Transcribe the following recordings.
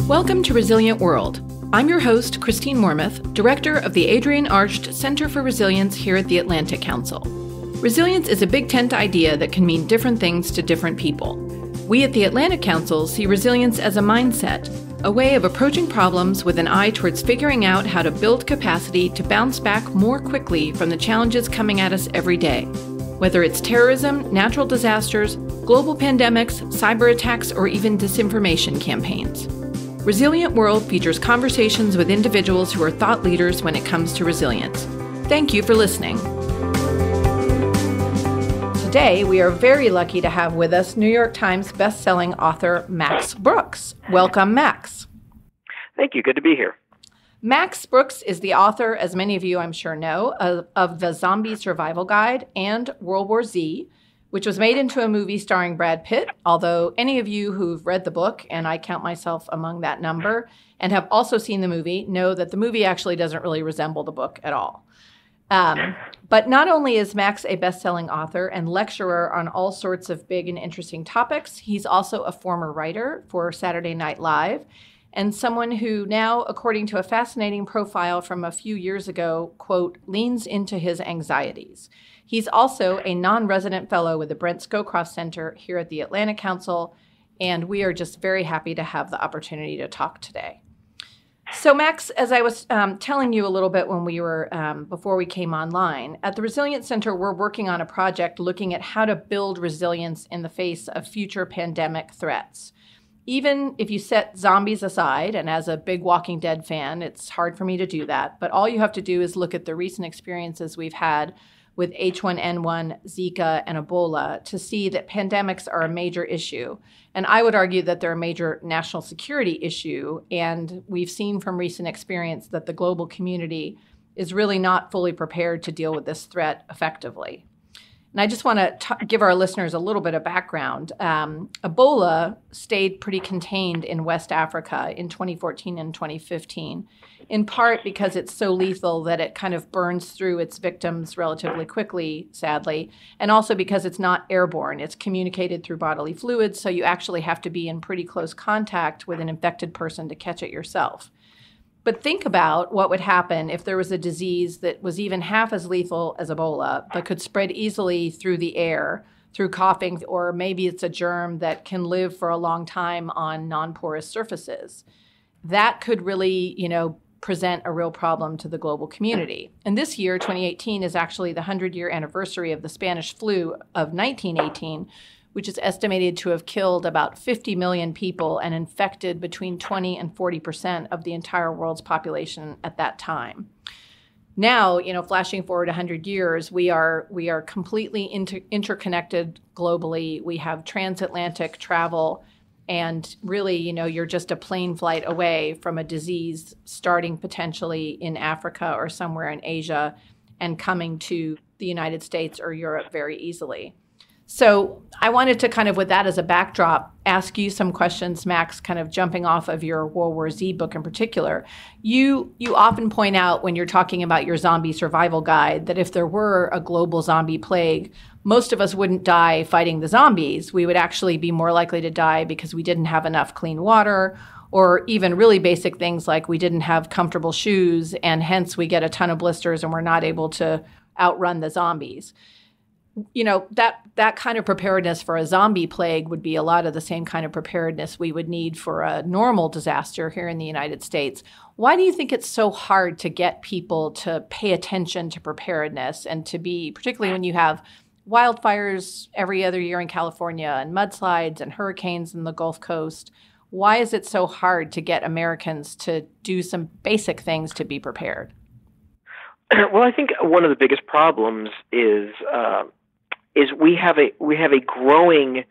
Welcome to Resilient World. I'm your host, Christine Mormuth, Director of the Adrienne Arsht Center for Resilience here at the Atlantic Council. Resilience is a big tent idea that can mean different things to different people. We at the Atlantic Council see resilience as a mindset, a way of approaching problems with an eye towards figuring out how to build capacity to bounce back more quickly from the challenges coming at us every day. Whether it's terrorism, natural disasters, global pandemics, cyber attacks, or even disinformation campaigns. Resilient World features conversations with individuals who are thought leaders when it comes to resilience. Thank you for listening. Today, we are very lucky to have with us New York Times bestselling author Max Brooks. Welcome, Max. Thank you. Good to be here. Max Brooks is the author, as many of you I'm sure know, of The Zombie Survival Guide and World War Z, which was made into a movie starring Brad Pitt, although any of you who've read the book, and I count myself among that number, and have also seen the movie, know that the movie actually doesn't really resemble the book at all. But not only is Max a best-selling author and lecturer on all sorts of big and interesting topics, he's also a former writer for Saturday Night Live, and someone who now, according to a fascinating profile from a few years ago, quote, leans into his anxieties. He's also a non-resident fellow with the Brent Scowcroft Center here at the Atlantic Council, and we are just very happy to have the opportunity to talk today. So, Max, as I was telling you a little bit when we were before we came online, at the Resilience Center, we're working on a project looking at how to build resilience in the face of future pandemic threats. Even if you set zombies aside, and as a big Walking Dead fan, it's hard for me to do that, but all you have to do is look at the recent experiences we've had with H1N1, Zika, and Ebola to see that pandemics are a major issue. And I would argue that they're a major national security issue. And we've seen from recent experience that the global community is really not fully prepared to deal with this threat effectively. And I just want to give our listeners a little bit of background. Ebola stayed pretty contained in West Africa in 2014 and 2015, in part because it's so lethal that it kind of burns through its victims relatively quickly, sadly, and also because it's not airborne. It's communicated through bodily fluids, so you actually have to be in pretty close contact with an infected person to catch it yourself. But think about what would happen if there was a disease that was even half as lethal as Ebola, but could spread easily through the air, through coughing, or maybe it's a germ that can live for a long time on non-porous surfaces. That could really, present a real problem to the global community. And this year, 2018, is actually the 100-year anniversary of the Spanish flu of 1918, which is estimated to have killed about 50 million people and infected between 20 and 40% of the entire world's population at that time. Now, flashing forward 100 years, we are completely interconnected globally. We have transatlantic travel, and really, you're just a plane flight away from a disease starting potentially in Africa or somewhere in Asia and coming to the United States or Europe very easily. So I wanted to kind of, with that as a backdrop, ask you some questions, Max, kind of jumping off of your World War Z book in particular. You often point out when you're talking about your zombie survival guide that if there were a global zombie plague, most of us wouldn't die fighting the zombies. We would actually be more likely to die because we didn't have enough clean water, or even really basic things like we didn't have comfortable shoes, and hence we get a ton of blisters and we're not able to outrun the zombies. That kind of preparedness for a zombie plague would be a lot of the same kind of preparedness we would need for a normal disaster here in the United States. Why do you think it's so hard to get people to pay attention to preparedness and to be, particularly when you have wildfires every other year in California and mudslides and hurricanes in the Gulf Coast? Why is it so hard to get Americans to do some basic things to be prepared? Well, I think one of the biggest problems is we have a growing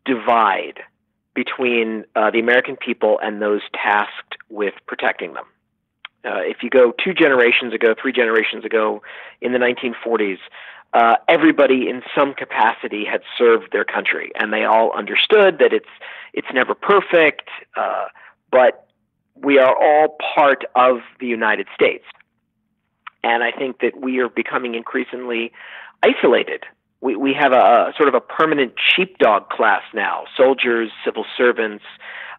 divide between the American people and those tasked with protecting them. If you go 2 generations ago, 3 generations ago, in the 1940s, everybody in some capacity had served their country, and they all understood that it's never perfect, but we are all part of the United States. And I think that we are becoming increasingly isolated. We have a sort of a permanent sheepdog class now, soldiers, civil servants,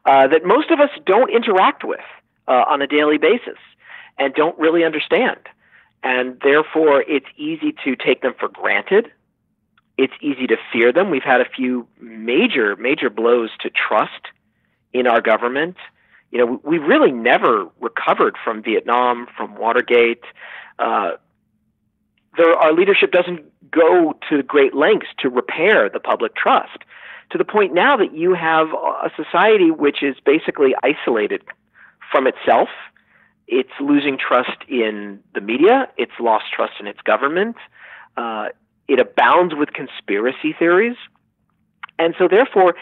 that most of us don't interact with on a daily basis and don't really understand. And therefore, it's easy to take them for granted. It's easy to fear them. We've had a few major blows to trust in our government. We really never recovered from Vietnam, from Watergate. Our leadership doesn't go to great lengths to repair the public trust, to the point now that you have a society which is basically isolated from itself. It's losing trust in the media. It's lost trust in its government. It abounds with conspiracy theories. And so therefore,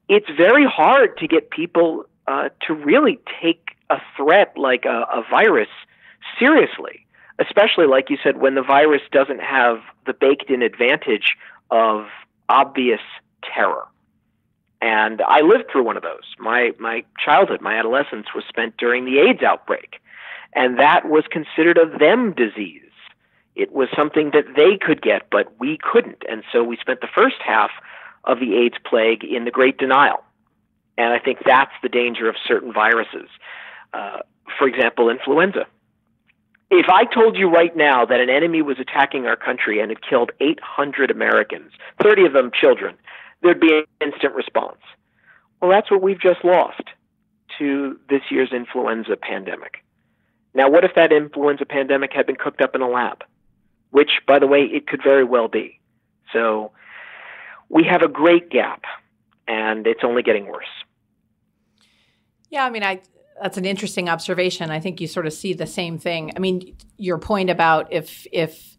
it's very hard to get people to really take a threat like a virus seriously, especially, like you said, when the virus doesn't have the baked-in advantage of obvious terror. And I lived through one of those. My childhood, my adolescence was spent during the AIDS outbreak, and that was considered a them disease. It was something that they could get, but we couldn't. And so we spent the first half of the AIDS plague in the great denial. And I think that's the danger of certain viruses. For example, influenza. If I told you right now that an enemy was attacking our country and had killed 800 Americans, 30 of them children, there'd be an instant response. Well, that's what we've just lost to this year's influenza pandemic. Now, what if that influenza pandemic had been cooked up in a lab? Which, by the way, it could very well be. So we have a great gap, and it's only getting worse. Yeah, I mean, that's an interesting observation. I think you sort of see the same thing. I mean, your point about if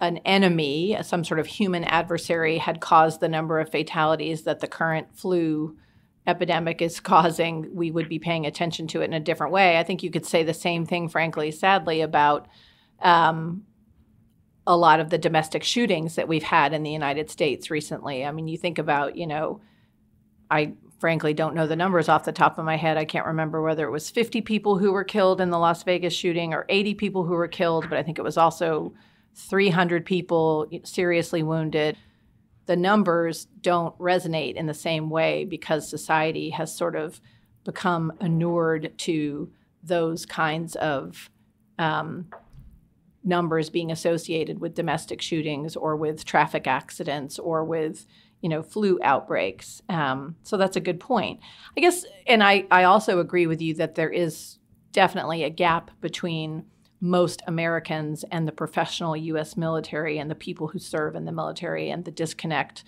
an enemy, some sort of human adversary, had caused the number of fatalities that the current flu epidemic is causing, we would be paying attention to it in a different way. I think you could say the same thing, frankly, sadly, about a lot of the domestic shootings that we've had in the United States recently. I mean, you think about, I frankly don't know the numbers off the top of my head. I can't remember whether it was 50 people who were killed in the Las Vegas shooting or 80 people who were killed, but I think it was also 300 people seriously wounded. The numbers don't resonate in the same way because society has sort of become inured to those kinds of numbers being associated with domestic shootings or with traffic accidents or with flu outbreaks. So that's a good point. I guess, and I also agree with you that there is definitely a gap between most Americans and the professional U.S. military and the people who serve in the military, and the disconnect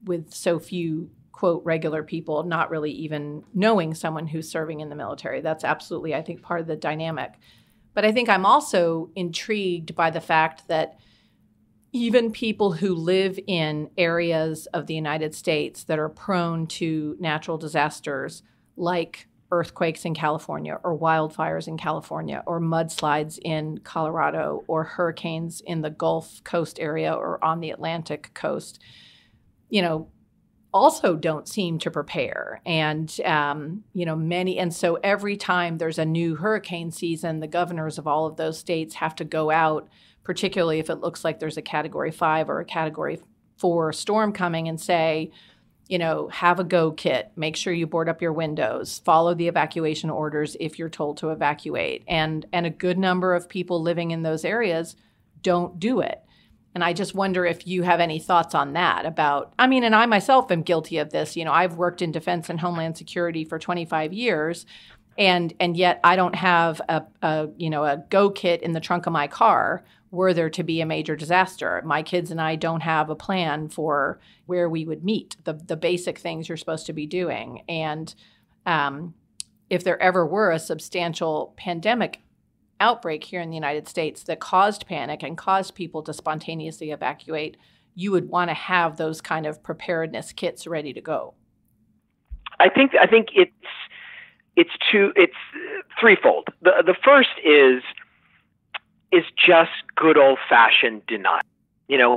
with so few, quote, regular people not really even knowing someone who's serving in the military. That's absolutely, I think, part of the dynamic. But I think I'm also intrigued by the fact that even people who live in areas of the United States that are prone to natural disasters like earthquakes in California or wildfires in California or mudslides in Colorado or hurricanes in the Gulf Coast area or on the Atlantic coast, also don't seem to prepare. And, and so every time there's a new hurricane season, the governors of all of those states have to go out, particularly if it looks like there's a Category 5 or a Category 4 storm coming, and say, have a go kit, make sure you board up your windows, follow the evacuation orders if you're told to evacuate. And a good number of people living in those areas don't do it. And I just wonder if you have any thoughts on that and I myself am guilty of this. I've worked in defense and homeland security for 25 years, and yet I don't have a go kit in the trunk of my car were there to be a major disaster. My kids and I don't have a plan for where we would meet, the basic things you're supposed to be doing. And if there ever were a substantial pandemic outbreak here in the United States that caused panic and caused people to spontaneously evacuate, you would want to have those kind of preparedness kits ready to go. I think it's threefold. The first is just good old-fashioned denial.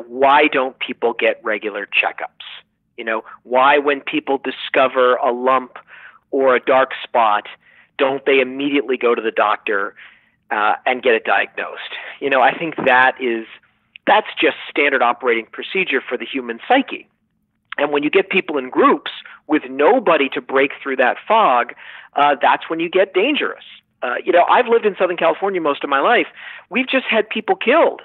Why don't people get regular checkups? Why, when people discover a lump or a dark spot, don't they immediately go to the doctor and get it diagnosed? I think that's just standard operating procedure for the human psyche. And when you get people in groups with nobody to break through that fog, that's when you get dangerous. I've lived in Southern California most of my life. We've just had people killed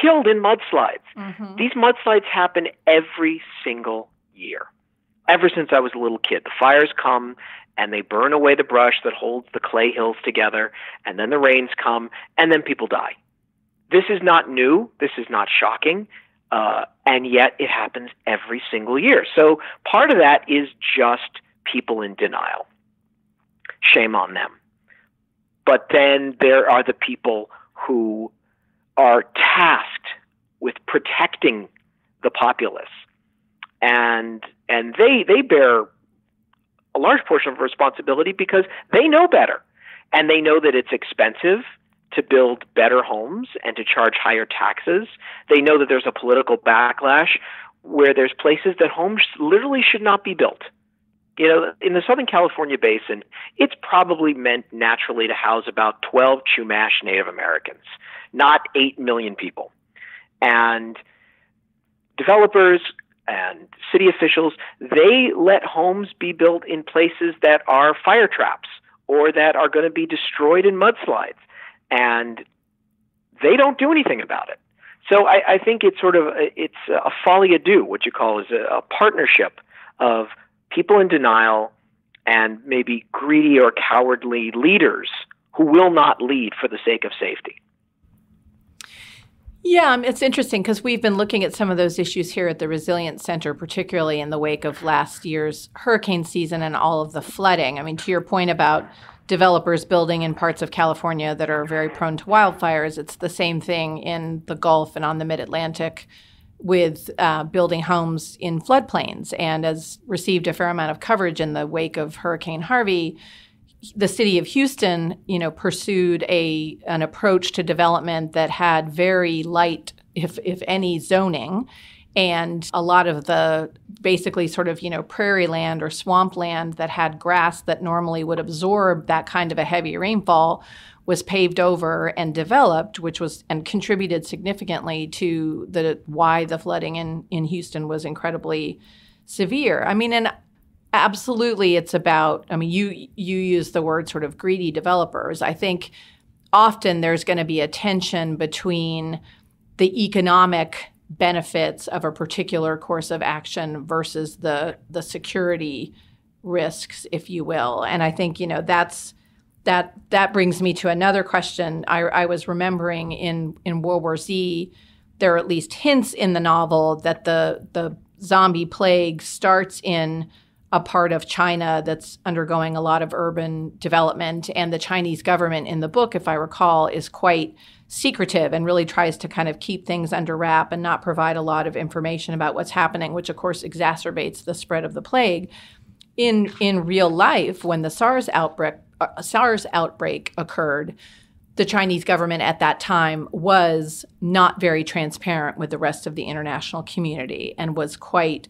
in mudslides. Mm-hmm. These mudslides happen every single year, ever since I was a little kid. The fires come and they burn away the brush that holds the clay hills together, and then the rains come, and then people die. This is not new. This is not shocking. And yet it happens every single year. So part of that is just people in denial. Shame on them. But then there are the people who are tasked with protecting the populace. And they bear a large portion of responsibility because they know better. And they know that it's expensive to build better homes and to charge higher taxes. They know that there's a political backlash where there's places that homes literally should not be built. In the Southern California basin, it's probably meant naturally to house about 12 Chumash Native Americans, not 8 million people. And developers and city officials, they let homes be built in places that are fire traps or that are going to be destroyed in mudslides. And they don't do anything about it. So I think it's a folie à deux, what you call is a partnership of people in denial and maybe greedy or cowardly leaders who will not lead for the sake of safety. Yeah, it's interesting because we've been looking at some of those issues here at the Resilience Center, particularly in the wake of last year's hurricane season and all of the flooding. I mean, to your point about developers building in parts of California that are very prone to wildfires, it's the same thing in the Gulf and on the Mid-Atlantic with building homes in floodplains. And as received a fair amount of coverage in the wake of Hurricane Harvey, the city of Houston, pursued an approach to development that had very light, if any, zoning. And a lot of the basically sort of, prairie land or swamp land that had grass that normally would absorb that kind of a heavy rainfall was paved over and developed, and contributed significantly to why the flooding in Houston was incredibly severe. I mean, and absolutely it's about, you use the word sort of greedy developers. I think often there's going to be a tension between the economic benefits of a particular course of action versus the security risks, if you will. And I think, that brings me to another question. I was remembering in World War Z, there are at least hints in the novel that the zombie plague starts in a part of China that's undergoing a lot of urban development. And the Chinese government in the book, if I recall, is quite secretive and really tries to kind of keep things under wrap and not provide a lot of information about what's happening, which of course exacerbates the spread of the plague. In real life, when the SARS outbreak occurred, the Chinese government at that time was not very transparent with the rest of the international community and was quite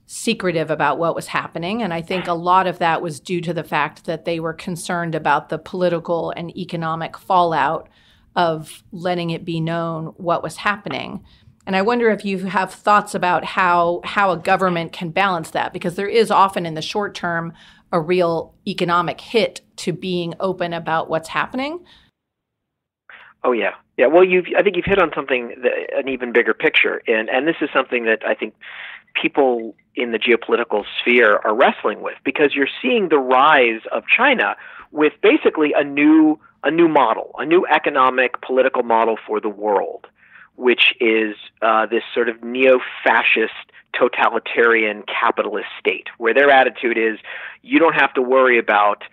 secretive about what was happening. And I think a lot of that was due to the fact that they were concerned about the political and economic fallout of letting it be known what was happening. And I wonder if you have thoughts about how a government can balance that, because there is often in the short term a real economic hit to being open about what's happening. Oh, yeah. Yeah, well, I think you've hit on something, an even bigger picture. And this is something that I think people in the geopolitical sphere are wrestling with, because you're seeing the rise of China with basically a new model, a new economic political model for the world, which is this sort of neo-fascist totalitarian capitalist state, where their attitude is you don't have to worry about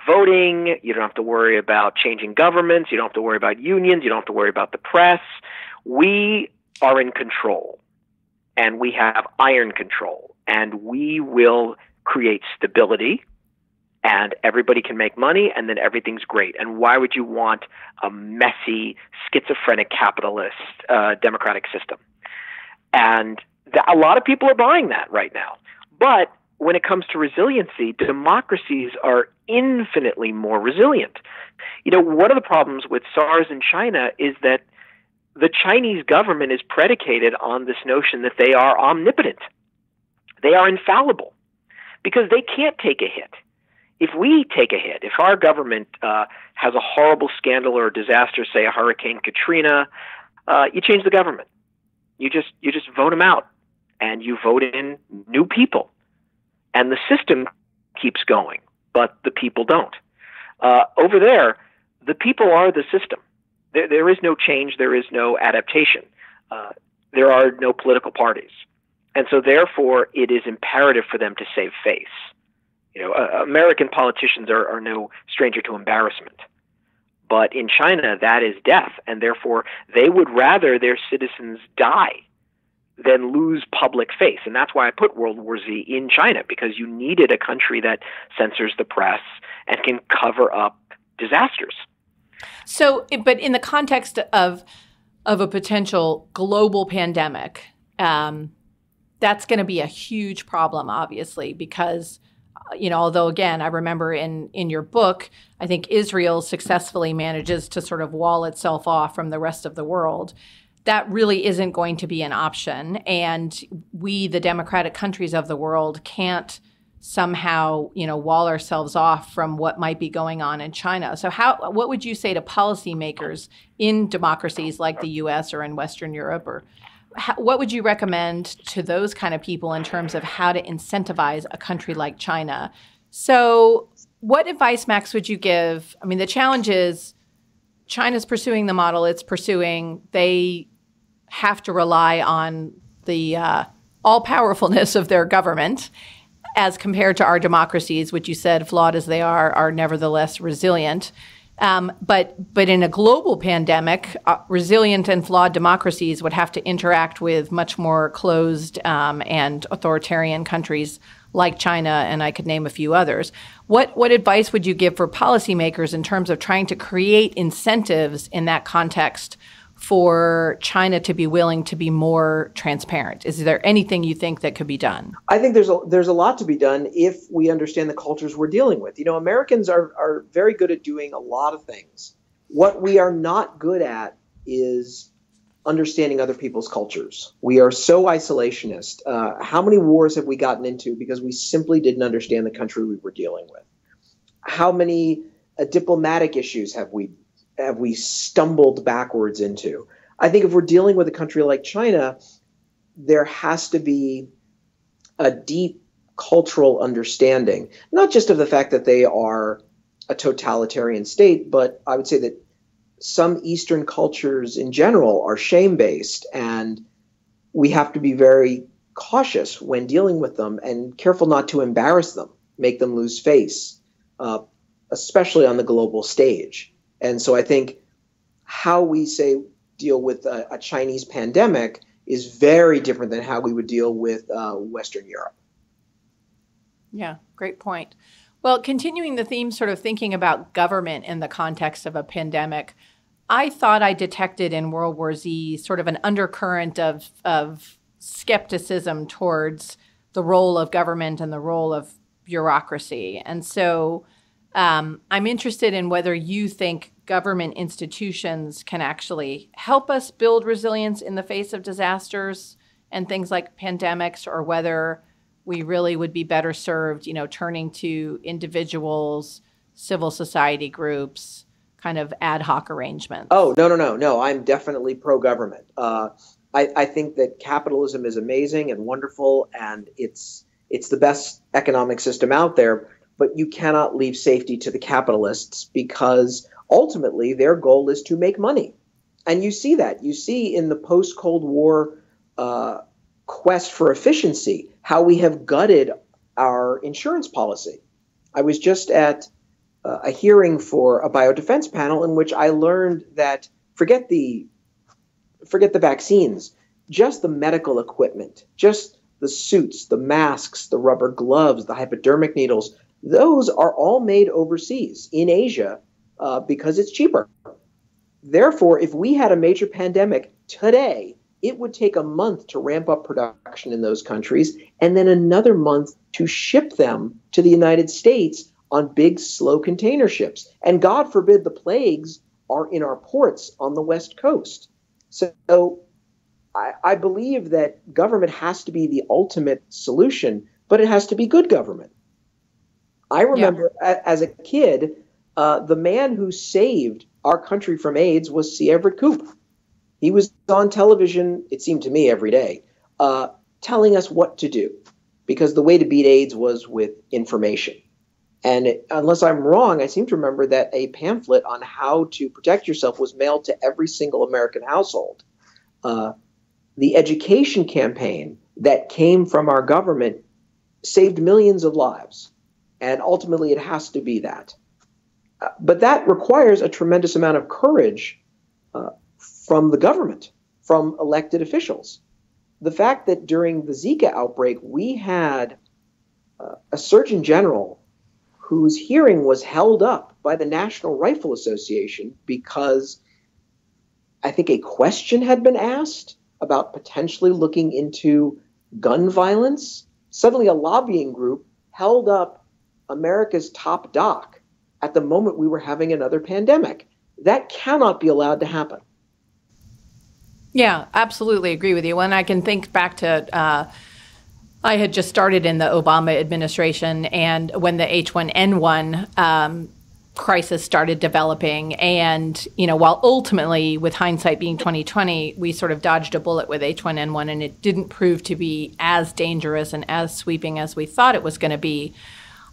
voting, you don't have to worry about changing governments, you don't have to worry about unions, you don't have to worry about the press. We are in control, and we have iron control, and we will create stability, and everybody can make money, and then everything's great. And why would you want a messy, schizophrenic, capitalist democratic system? And a lot of people are buying that right now. But when it comes to resiliency, democracies are infinitely more resilient. One of the problems with SARS in China is that the Chinese government is predicated on this notion that they are omnipotent. They are infallible. because they can't take a hit. If we take a hit, if our government has a horrible scandal or disaster, say a Hurricane Katrina, you change the government. You just vote them out, and you vote in new people, and the system keeps going, but the people don't. Over there, the people are the system. There is no change. There is no adaptation. There are no political parties, and so therefore it is imperative for them to save face. American politicians are no stranger to embarrassment. But in China, that is death, and therefore they would rather their citizens die than lose public face. And that's why I put World War Z in China, because you needed a country that censors the press and can cover up disasters. So, but in the context of a potential global pandemic, that's going to be a huge problem, obviously, because although, again, I remember in your book, I think Israel successfully manages to sort of wall itself off from the rest of the world. That really isn't going to be an option. And we, the democratic countries of the world, can't somehow, wall ourselves off from what might be going on in China. So what would you say to policymakers in democracies like the U.S. or in Western Europe, or what would you recommend to those kind of people in terms of how to incentivize a country like China? So what advice, Max, would you give? I mean, the challenge is China's pursuing the model it's pursuing. They have to rely on the all-powerfulness of their government as compared to our democracies, which you said, flawed as they are nevertheless resilient. But in a global pandemic, resilient and flawed democracies would have to interact with much more closed and authoritarian countries like China, and I could name a few others. What advice would you give for policymakers in terms of trying to create incentives in that context for China to be willing to be more transparent? Is there anything you think that could be done? I think there's a lot to be done if we understand the cultures we're dealing with. Americans are very good at doing a lot of things. What we are not good at is understanding other people's cultures. We are so isolationist. How many wars have we gotten into because we simply didn't understand the country we were dealing with? How many diplomatic issues have we stumbled backwards into? I think if we're dealing with a country like China, there has to be a deep cultural understanding, not just of the fact that they are a totalitarian state, but I would say that some Eastern cultures in general are shame-based, and we have to be very cautious when dealing with them and careful not to embarrass them, make them lose face, especially on the global stage. And so I think how we deal with a Chinese pandemic is very different than how we would deal with Western Europe. Yeah, great point. Well, continuing the theme, sort of thinking about government in the context of a pandemic, I thought I detected in World War Z sort of an undercurrent of skepticism towards the role of government and the role of bureaucracy. And so I'm interested in whether you think government institutions can actually help us build resilience in the face of disasters and things like pandemics, or whether we really would be better served, turning to individuals, civil society groups, kind of ad hoc arrangements. Oh, no. I'm definitely pro-government. I think that capitalism is amazing and wonderful, and it's the best economic system out there. But you cannot leave safety to the capitalists, because ultimately their goal is to make money. And you see that. You see in the post-Cold War quest for efficiency how we have gutted our insurance policy. I was just at a hearing for a biodefense panel in which I learned that forget the vaccines, just the medical equipment, just the suits, the masks, the rubber gloves, the hypodermic needles, those are all made overseas in Asia because it's cheaper. Therefore, if we had a major pandemic today, it would take a month to ramp up production in those countries and then another month to ship them to the United States on big, slow container ships. And God forbid the plagues are in our ports on the West Coast. So I believe that government has to be the ultimate solution, but it has to be good government. I remember as a kid, the man who saved our country from AIDS was C. Everett Koop. He was on television, it seemed to me, every day, telling us what to do, because the way to beat AIDS was with information. And unless I'm wrong, I seem to remember that a pamphlet on how to protect yourself was mailed to every single American household. The education campaign that came from our government saved millions of lives. And ultimately, it has to be that. But that requires a tremendous amount of courage from the government, from elected officials. The fact that during the Zika outbreak, we had a Surgeon General whose hearing was held up by the National Rifle Association because I think a question had been asked about potentially looking into gun violence. Suddenly, a lobbying group held up America's top doc at the moment we were having another pandemic. That cannot be allowed to happen. Yeah, absolutely agree with you. And I can think back to I had just started in the Obama administration, and when the H1N1 crisis started developing, and while ultimately, with hindsight being 2020, we sort of dodged a bullet with H1N1, and it didn't prove to be as dangerous and as sweeping as we thought it was going to be.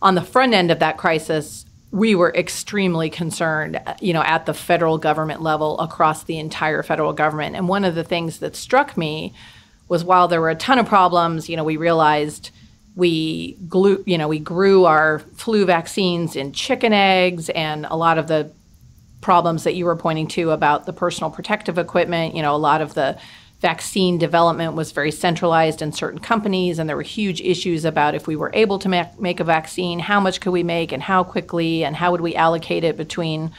On the front end of that crisis, we were extremely concerned, at the federal government level, across the entire federal government. And one of the things that struck me was, while there were a ton of problems, we realized we grew our flu vaccines in chicken eggs, and a lot of the problems that you were pointing to about the personal protective equipment, a lot of the vaccine development was very centralized in certain companies, and there were huge issues about if we were able to make a vaccine, how much could we make and how quickly, and how would we allocate it between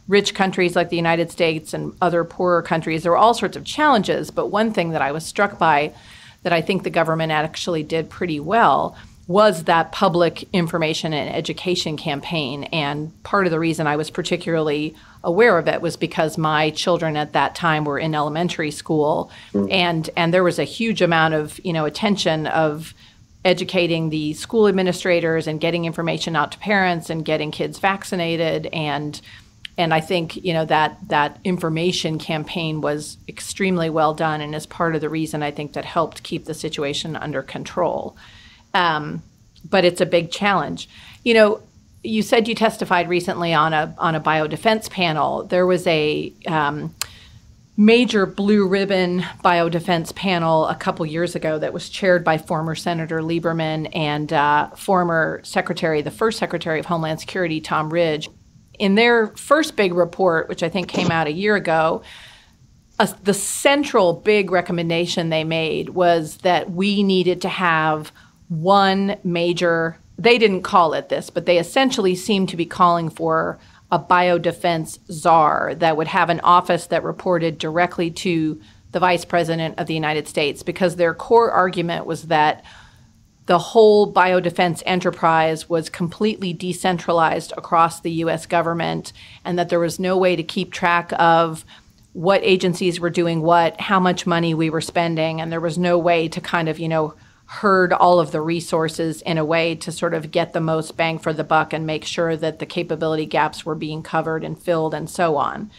rich countries like the United States and other poorer countries. There were all sorts of challenges, but one thing that I was struck by that I think the government actually did pretty well was that public information and education campaign. And part of the reason I was particularly aware of it was because my children at that time were in elementary school, and there was a huge amount of attention of educating the school administrators and getting information out to parents and getting kids vaccinated. And I think, that information campaign was extremely well done, and is part of the reason I think that helped keep the situation under control. But it's a big challenge. You said you testified recently on a biodefense panel. There was a major blue ribbon biodefense panel a couple years ago that was chaired by former Senator Lieberman and the first Secretary of Homeland Security, Tom Ridge. In their first big report, which I think came out a year ago, the central big recommendation they made was that we needed to have one major, they didn't call it this, but they essentially seemed to be calling for a biodefense czar that would have an office that reported directly to the Vice President of the United States, because their core argument was that the whole biodefense enterprise was completely decentralized across the U.S. government, and that there was no way to keep track of what agencies were doing what, how much money we were spending, and there was no way to kind of, herd all of the resources in a way to sort of get the most bang for the buck and make sure that the capability gaps were being covered and filled and so on.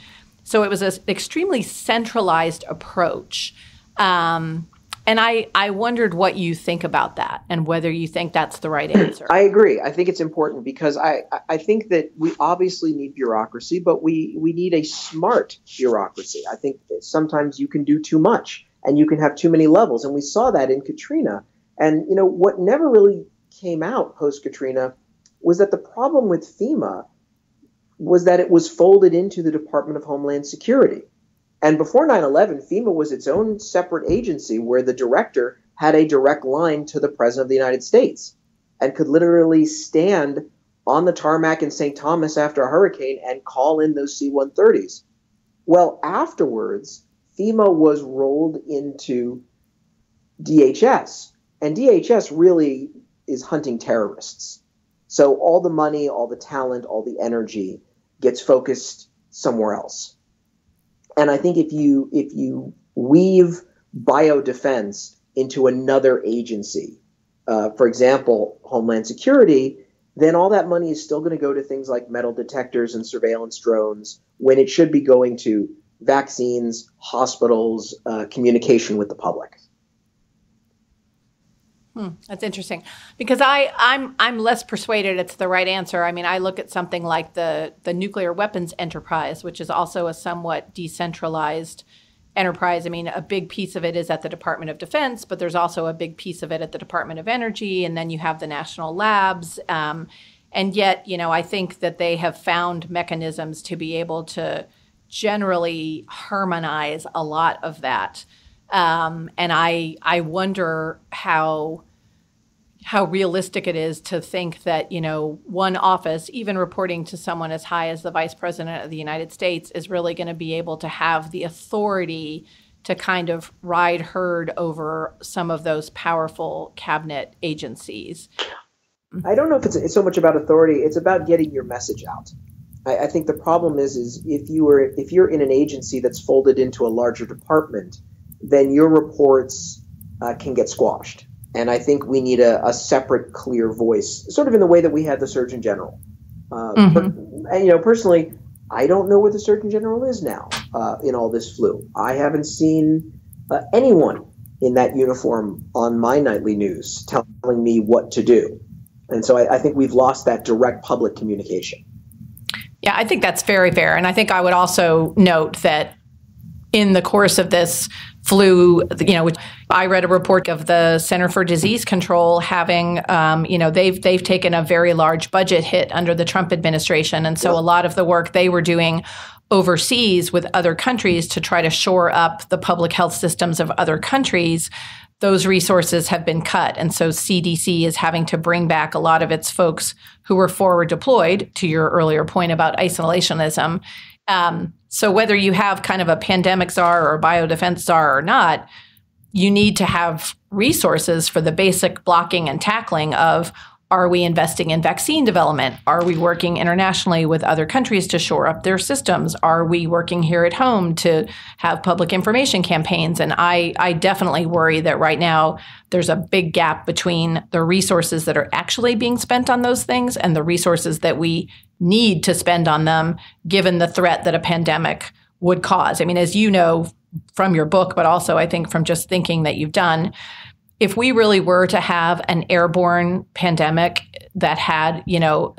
So it was an extremely centralized approach. And I wondered what you think about that and whether you think that's the right answer. I agree. I think it's important because I think that we obviously need bureaucracy, but we need a smart bureaucracy. I think that sometimes you can do too much and you can have too many levels. And we saw that in Katrina. And, what never really came out post-Katrina was that the problem with FEMA was that it was folded into the Department of Homeland Security. And before 9/11, FEMA was its own separate agency where the director had a direct line to the President of the United States and could literally stand on the tarmac in St. Thomas after a hurricane and call in those C-130s. Well, afterwards, FEMA was rolled into DHS. And DHS really is hunting terrorists. So all the money, all the talent, all the energy gets focused somewhere else. And I think if you weave biodefense into another agency, for example, Homeland Security, then all that money is still going to go to things like metal detectors and surveillance drones when it should be going to vaccines, hospitals, communication with the public. That's interesting, because I'm less persuaded it's the right answer. I mean, I look at something like the nuclear weapons enterprise, which is also a somewhat decentralized enterprise. I mean, a big piece of it is at the Department of Defense, but there's also a big piece of it at the Department of Energy, and then you have the national labs. And yet, I think that they have found mechanisms to be able to generally harmonize a lot of that. And I wonder how realistic it is to think that, one office, even reporting to someone as high as the Vice President of the United States, is really going to be able to have the authority to kind of ride herd over some of those powerful cabinet agencies. I don't know if it's so much about authority. It's about getting your message out. I think the problem is if you're in an agency that's folded into a larger department, then your reports can get squashed. And I think we need a separate, clear voice, sort of in the way that we had the Surgeon General. Personally, I don't know where the Surgeon General is now in all this flu. I haven't seen anyone in that uniform on my nightly news telling me what to do. And so I think we've lost that direct public communication. Yeah, I think that's very fair. And I think I would also note that in the course of this flu, I read a report of the Center for Disease Control having, they've taken a very large budget hit under the Trump administration. And so a lot of the work they were doing overseas with other countries to try to shore up the public health systems of other countries, those resources have been cut. And so CDC is having to bring back a lot of its folks who were forward deployed, to your earlier point about isolationism. So whether you have kind of a pandemic czar or a biodefense czar or not, you need to have resources for the basic blocking and tackling of, are we investing in vaccine development? Are we working internationally with other countries to shore up their systems? Are we working here at home to have public information campaigns? And I definitely worry that right now there's a big gap between the resources that are actually being spent on those things and the resources that we need to spend on them, given the threat that a pandemic would cause. I mean, as you know from your book, but also I think from just thinking that you've done, if we really were to have an airborne pandemic that had,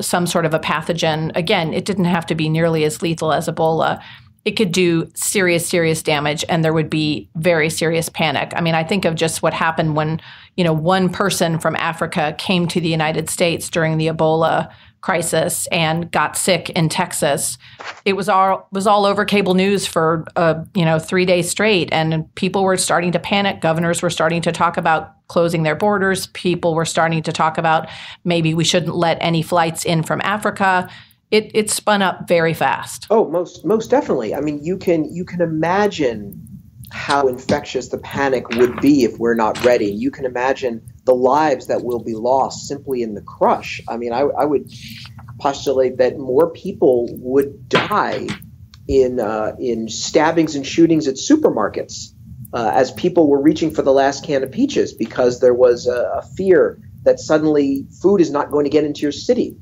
some sort of a pathogen, again, it didn't have to be nearly as lethal as Ebola. It could do serious, serious damage, and there would be very serious panic. I mean, I think of just what happened when, one person from Africa came to the United States during the Ebola crisis and got sick in Texas. It was all over cable news for 3 days straight, and people were starting to panic. Governors were starting to talk about closing their borders. People were starting to talk about maybe we shouldn't let any flights in from Africa. It spun up very fast. Oh, most definitely. I mean, you can imagine how infectious the panic would be if we're not ready. You can imagine the lives that will be lost simply in the crush. I mean, I would postulate that more people would die in stabbings and shootings at supermarkets as people were reaching for the last can of peaches because there was a fear that suddenly food is not going to get into your city,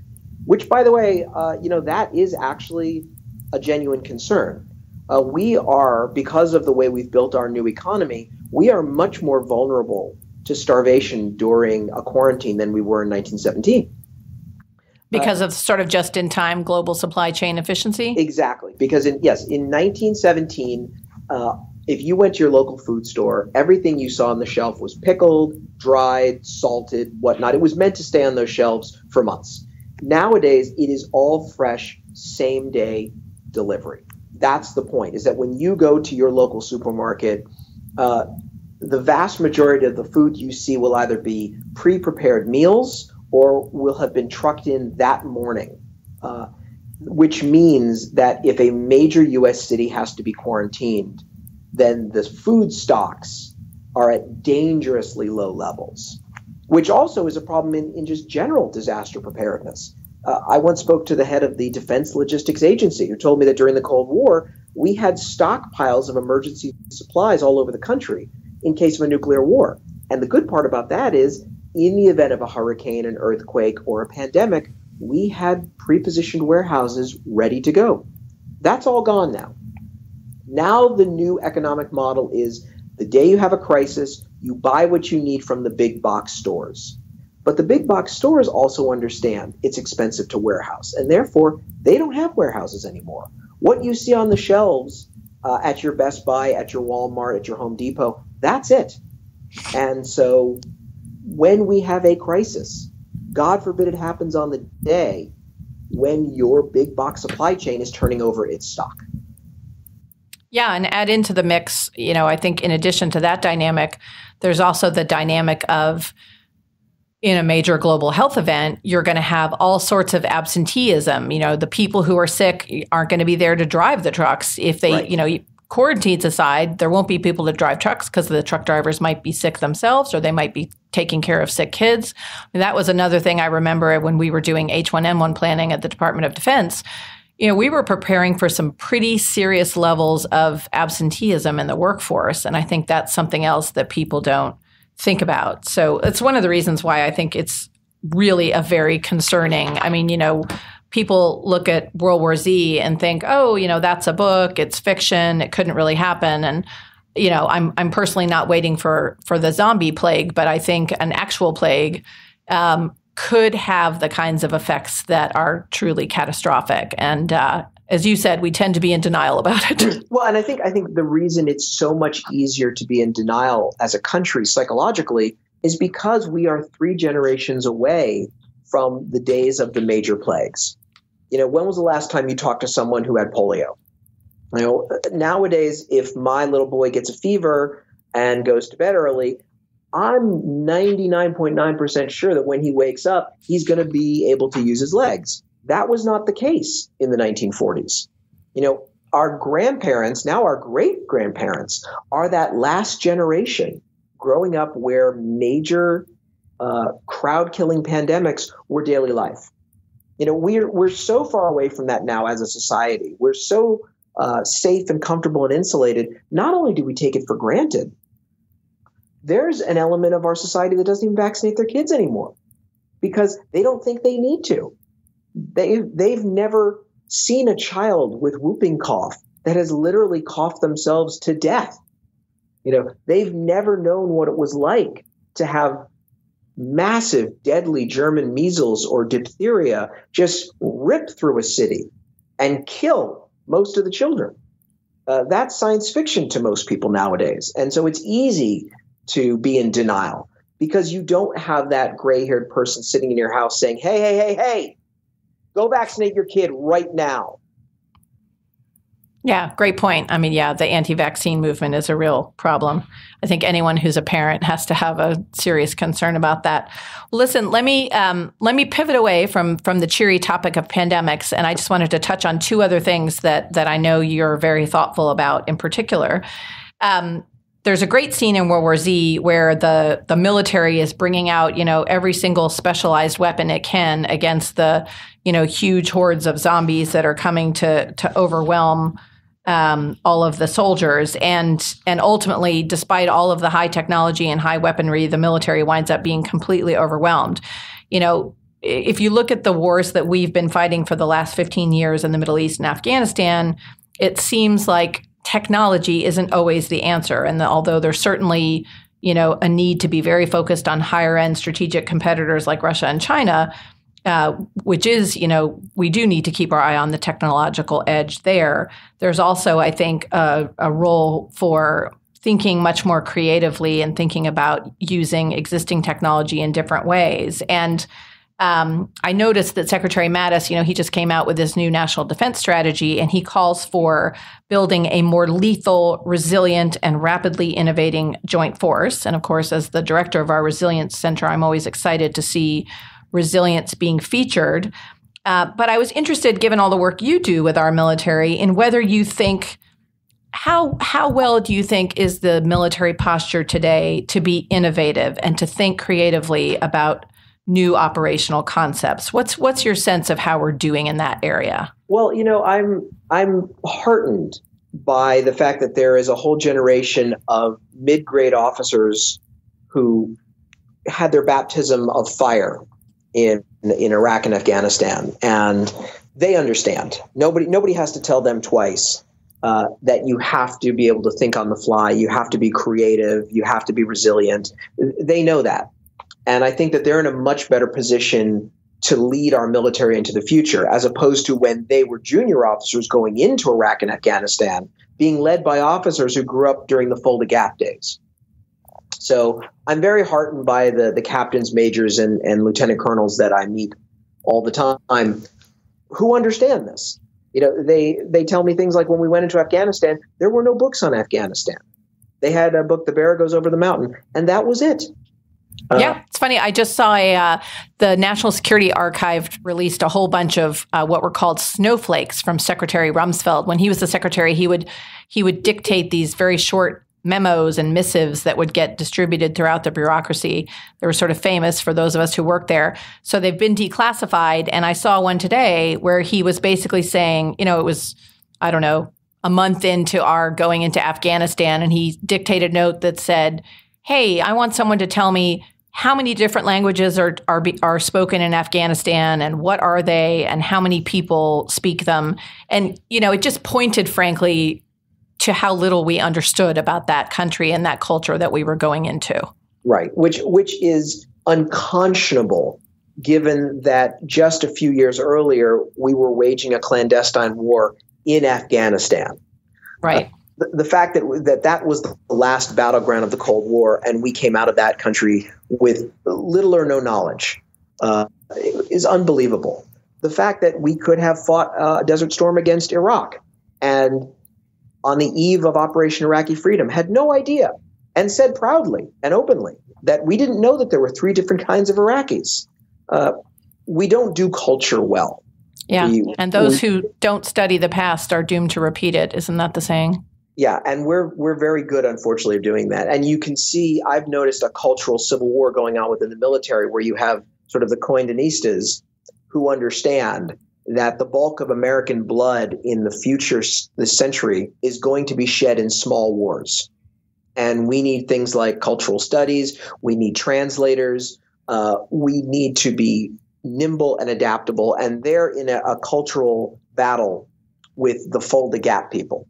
which, by the way, that is actually a genuine concern. We are, because of the way we've built our new economy, we are much more vulnerable to starvation during a quarantine than we were in 1917. Because of sort of just-in-time global supply chain efficiency? Exactly. Because in 1917, if you went to your local food store, everything you saw on the shelf was pickled, dried, salted, whatnot. It was meant to stay on those shelves for months. Nowadays, it is all fresh, same-day delivery. That's the point, is that when you go to your local supermarket, the vast majority of the food you see will either be pre-prepared meals or will have been trucked in that morning, which means that if a major U.S. city has to be quarantined, then the food stocks are at dangerously low levels, which also is a problem in just general disaster preparedness. I once spoke to the head of the Defense Logistics Agency who told me that during the Cold War, we had stockpiles of emergency supplies all over the country in case of a nuclear war. And the good part about that is in the event of a hurricane, an earthquake, or a pandemic, we had pre-positioned warehouses ready to go. That's all gone now. Now the new economic model is the day you have a crisis, you buy what you need from the big box stores. But the big box stores also understand it's expensive to warehouse, and therefore they don't have warehouses anymore. What you see on the shelves at your Best Buy, at your Walmart, at your Home Depot, that's it. And so when we have a crisis, God forbid it happens on the day when your big box supply chain is turning over its stock. Yeah, and add into the mix, I think in addition to that dynamic, there's also the dynamic of in a major global health event, you're going to have all sorts of absenteeism. The people who are sick aren't going to be there to drive the trucks. If they, right. Quarantines aside, there won't be people to drive trucks because the truck drivers might be sick themselves or they might be taking care of sick kids. That was another thing I remember when we were doing H1N1 planning at the Department of Defense. We were preparing for some pretty serious levels of absenteeism in the workforce. And I think that's something else that people don't think about. So it's one of the reasons why I think it's really a very concerning. People look at World War Z and think, oh, that's a book, it's fiction, it couldn't really happen. And, I'm personally not waiting for the zombie plague, but I think an actual plague could have the kinds of effects that are truly catastrophic. And as you said, we tend to be in denial about it. Well, and I think the reason it's so much easier to be in denial as a country psychologically is because we are 3 generations away from the days of the major plagues. When was the last time you talked to someone who had polio? Nowadays, if my little boy gets a fever and goes to bed early, I'm 99.9% sure that when he wakes up, he's going to be able to use his legs. That was not the case in the 1940s. Our grandparents, now our great-grandparents, are that last generation growing up where major crowd-killing pandemics were daily life. We're so far away from that now as a society. We're so safe and comfortable and insulated. Not only do we take it for granted, there's an element of our society that doesn't even vaccinate their kids anymore because they don't think they need to. They've never seen a child with whooping cough that has literally coughed themselves to death. They've never known what it was like to have massive, deadly German measles or diphtheria just rip through a city and kill most of the children. That's science fiction to most people nowadays. And so it's easy to be in denial because you don't have that gray-haired person sitting in your house saying, hey, go vaccinate your kid right now. Yeah, great point. The anti-vaccine movement is a real problem. I think anyone who's a parent has to have a serious concern about that. Well, listen, let me pivot away from the cheery topic of pandemics, and I just wanted to touch on 2 other things that I know you're very thoughtful about in particular. There's a great scene in World War Z where the military is bringing out, every single specialized weapon it can against the, huge hordes of zombies that are coming to overwhelm all of the soldiers. And ultimately, despite all of the high technology and high weaponry, the military winds up being completely overwhelmed. If you look at the wars that we've been fighting for the last 15 years in the Middle East and Afghanistan, it seems like technology isn't always the answer. And although there's certainly, a need to be very focused on higher end strategic competitors like Russia and China, which is, we do need to keep our eye on the technological edge there. There's also, I think, a role for thinking much more creatively and thinking about using existing technology in different ways. And I noticed that Secretary Mattis, he just came out with this new national defense strategy, and he calls for building a more lethal, resilient, and rapidly innovating joint force. And of course, as the director of our Resilience Center, I'm always excited to see resilience being featured. But I was interested, given all the work you do with our military, in whether you think, how well do you think is the military posture today to be innovative and to think creatively about new operational concepts? What's your sense of how we're doing in that area? Well, I'm heartened by the fact that there is a whole generation of mid-grade officers who had their baptism of fire in Iraq and Afghanistan, and they understand. Nobody has to tell them twice that you have to be able to think on the fly, you have to be creative, you have to be resilient. They know that. And I think that they're in a much better position to lead our military into the future, as opposed to when they were junior officers going into Iraq and Afghanistan, being led by officers who grew up during the Fulda Gap days. So I'm very heartened by the captains, majors, and lieutenant colonels that I meet all the time who understand this. They tell me things like, when we went into Afghanistan, there were no books on Afghanistan. They had a book, The Bear Goes Over the Mountain, and that was it. Yeah, it's funny. I just saw the National Security Archive released a whole bunch of what were called snowflakes from Secretary Rumsfeld. When he was the secretary, he would dictate these very short memos and missives that would get distributed throughout the bureaucracy. They were sort of famous for those of us who worked there. So they've been declassified. And I saw one today where he was basically saying, it was, I don't know, a month into our going into Afghanistan, and he dictated a note that said, hey, I want someone to tell me how many different languages are spoken in Afghanistan, and what are they, and how many people speak them. And, it just pointed, frankly, to how little we understood about that country and that culture that we were going into. Right, which is unconscionable, given that just a few years earlier, we were waging a clandestine war in Afghanistan. Right. The fact that was the last battleground of the Cold War, and we came out of that country with little or no knowledge is unbelievable. The fact that we could have fought a Desert Storm against Iraq, and on the eve of Operation Iraqi Freedom had no idea, and said proudly and openly that we didn't know that there were 3 different kinds of Iraqis. We don't do culture well. Yeah, and those who don't study the past are doomed to repeat it. Isn't that the saying? Yeah, and we're very good, unfortunately, at doing that. And you can see, I've noticed a cultural civil war going on within the military, where you have sort of the Coindinistas who understand that the bulk of American blood in the future, this century, is going to be shed in small wars. And we need things like cultural studies. We need translators. We need to be nimble and adaptable. And they're in a cultural battle with the Fulda Gap people.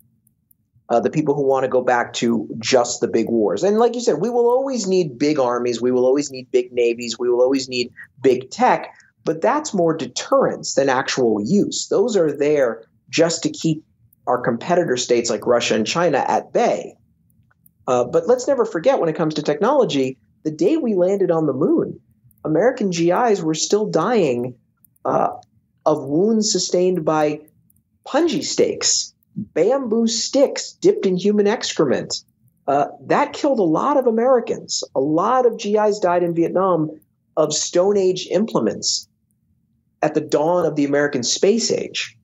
The people who want to go back to just the big wars. And like you said, we will always need big armies. We will always need big navies. We will always need big tech. But that's more deterrence than actual use. Those are there just to keep our competitor states like Russia and China at bay. But let's never forget, when it comes to technology, the day we landed on the moon, American GIs were still dying of wounds sustained by punji stakes, bamboo sticks dipped in human excrement. That killed a lot of Americans. A lot of GIs died in Vietnam of Stone Age implements at the dawn of the American space age.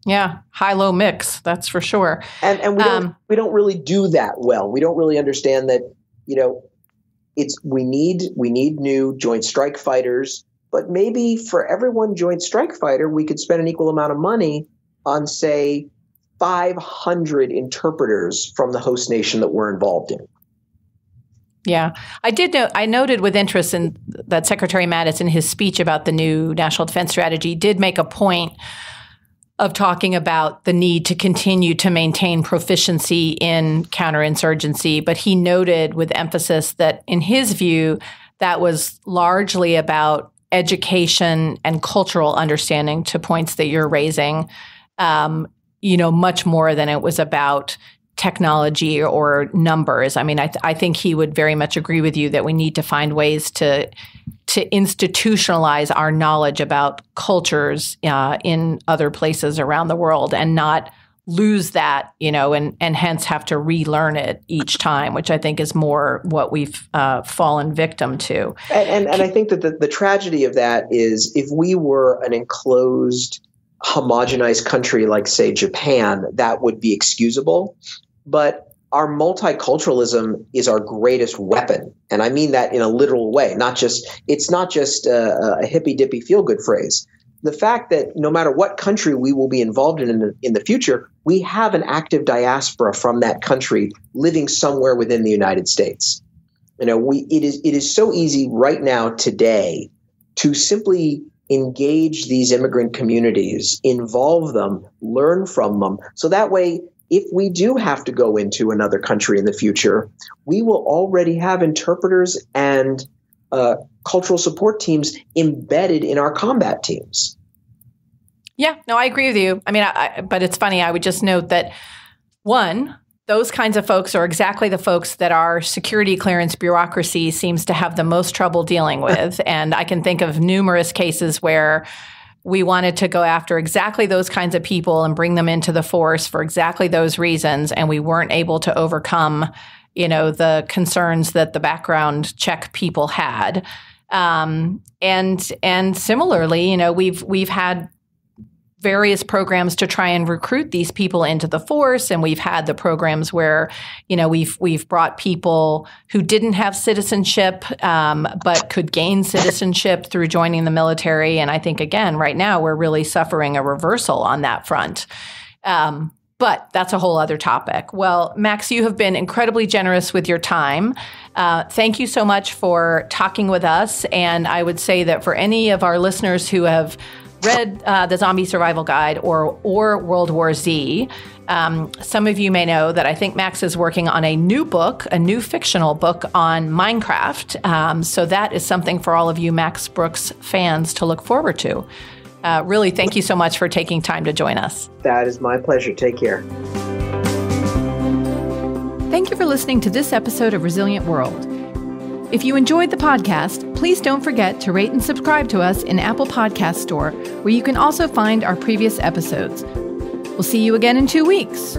Yeah, high-low mix, that's for sure. And we don't really do that well. We don't really understand that, we need new Joint Strike Fighters, but maybe for every one Joint Strike Fighter, we could spend an equal amount of money on, say, 500 interpreters from the host nation that we're involved in. Yeah, I noted with interest in that Secretary Mattis, in his speech about the new National Defense Strategy, did make a point of talking about the need to continue to maintain proficiency in counterinsurgency. But he noted with emphasis that, in his view, that was largely about education and cultural understanding, to points that you're raising, much more than it was about technology or numbers. I mean, I think he would very much agree with you that we need to find ways to institutionalize our knowledge about cultures in other places around the world, and not lose that, and hence have to relearn it each time, which I think is more what we've fallen victim to. And I think that the tragedy of that is, if we were an enclosed, homogenized country like, say, Japan, that would be excusable. But our multiculturalism is our greatest weapon. And I mean that in a literal way. It's not just a hippy-dippy feel-good phrase. The fact that no matter what country we will be involved in the future, we have an active diaspora from that country living somewhere within the United States. It is so easy right now today to simply engage these immigrant communities, involve them, learn from them. So that way, if we do have to go into another country in the future, we will already have interpreters and cultural support teams embedded in our combat teams. Yeah, no, I agree with you. I mean, but it's funny. I would just note that, one, those kinds of folks are exactly the folks that our security clearance bureaucracy seems to have the most trouble dealing with. And I can think of numerous cases where we wanted to go after exactly those kinds of people and bring them into the force for exactly those reasons. And we weren't able to overcome, the concerns that the background check people had. And similarly, we've had various programs to try and recruit these people into the force. And we've had the programs where, we've brought people who didn't have citizenship, but could gain citizenship through joining the military. And I think, again, right now, we're really suffering a reversal on that front. But that's a whole other topic. Well, Max, you have been incredibly generous with your time. Thank you so much for talking with us. And I would say that for any of our listeners who have read the Zombie Survival Guide or World War Z, some of you may know that I think Max is working on a new book, a new fictional book on Minecraft. So that is something for all of you Max Brooks fans to look forward to. Really, thank you so much for taking time to join us. That is my pleasure. Take care. Thank you for listening to this episode of Resilient World. If you enjoyed the podcast, please don't forget to rate and subscribe to us in Apple Podcast Store, where you can also find our previous episodes. We'll see you again in 2 weeks.